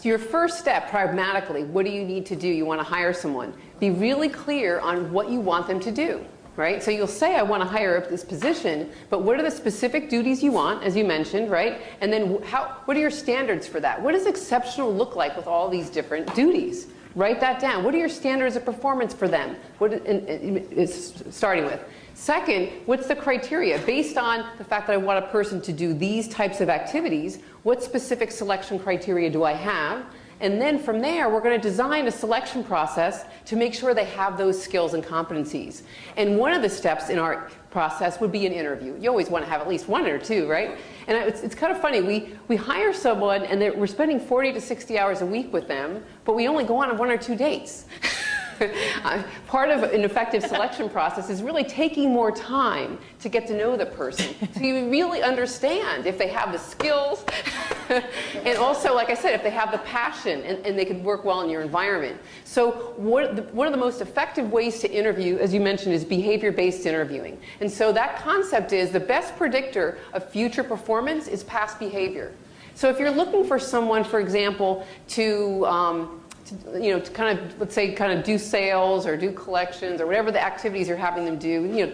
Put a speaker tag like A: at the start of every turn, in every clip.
A: So your first step, pragmatically, what do you need to do? You want to hire someone. Be really clear on what you want them to do. Right? So you'll say, I want to hire up this position, but what are the specific duties you want, as you mentioned, right? And then what are your standards for that? What does exceptional look like with all these different duties? Write that down. What are your standards of performance for them? It's starting with. Second, what's the criteria? Based on the fact that I want a person to do these types of activities, what specific selection criteria do I have? And then from there, we're going to design a selection process to make sure they have those skills and competencies. And one of the steps in our process would be an interview. You always want to have at least one or two, right? And it's kind of funny. We hire someone, and we're spending 40 to 60 hours a week with them, but we only go on 1 or 2 dates. Part of an effective selection process is really taking more time to get to know the person, so you really understand if they have the skills, and also, like I said, if they have the passion and they could work well in your environment. So one of the most effective ways to interview, as you mentioned, is behavior-based interviewing. And so that concept is the best predictor of future performance is past behavior. So if you're looking for someone, for example, to kind of, let's say, kind of do sales or do collections or whatever the activities you're having them do,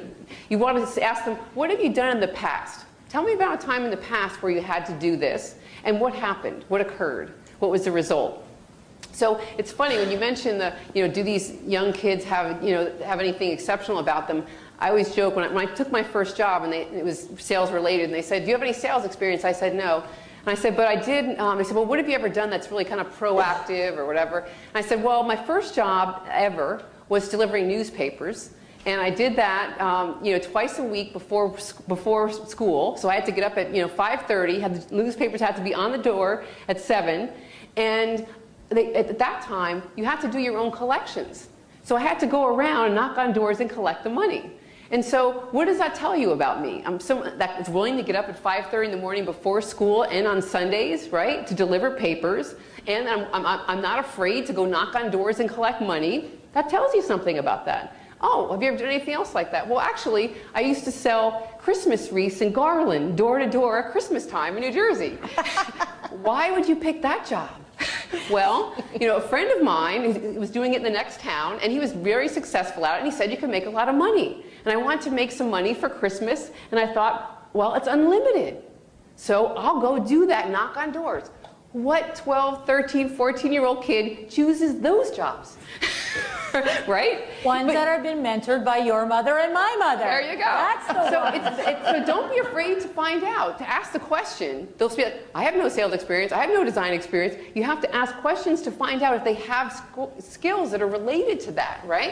A: you want to ask them, what have you done in the past? Tell me about a time in the past where you had to do this, and what happened? What occurred? What was the result? So it's funny when you mention do these young kids have anything exceptional about them? I always joke when I took my first job and it was sales related, and they said, "Do you have any sales experience?" I said, "No." And I said, but I did, they said, well, what have you ever done that's really kind of proactive or whatever? And I said, well, my first job ever was delivering newspapers. And I did that, twice a week before school. So I had to get up at, 5:30, the newspapers had to be on the door at 7. And at that time, you had to do your own collections. So I had to go around and knock on doors and collect the money. And so what does that tell you about me? I'm someone that is willing to get up at 5:30 in the morning before school and on Sundays, right, to deliver papers. And I'm not afraid to go knock on doors and collect money. That tells you something about that. Oh, have you ever done anything else like that? Well, actually, I used to sell Christmas wreaths and garland door to door at Christmas time in New Jersey. Why would you pick that job? Well, a friend of mine was doing it in the next town, and he was very successful at it, and he said you could make a lot of money. And I wanted to make some money for Christmas, and I thought, well, it's unlimited. So I'll go do that, knock on doors. What 12, 13, 14-year-old kid chooses those jobs? Right?
B: Ones that have been mentored by your mother and my mother.
A: There you go.
B: That's the
A: so don't be afraid to find out, to ask the question. They'll be like, I have no sales experience, I have no design experience. You have to ask questions to find out if they have skills that are related to that, right?